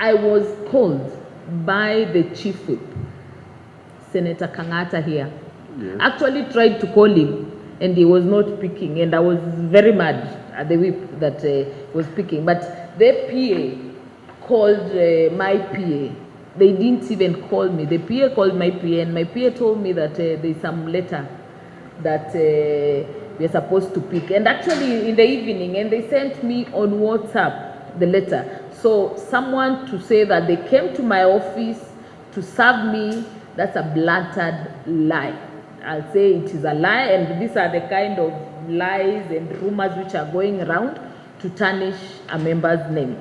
I was called by the chief whip, Senator Kangata here. Yes. Actually tried to call him and he was not picking, and I was very mad at the whip that was picking. But the PA called my PA. They didn't even call me. The PA called my PA, and my PA told me that there's some letter that we're supposed to pick. And actually in the evening, and they sent me on WhatsApp the letter. So someone to say that they came to my office to serve me, that's a blatant lie. I'll say it is a lie, and these are the kind of lies and rumors which are going around to tarnish a member's name.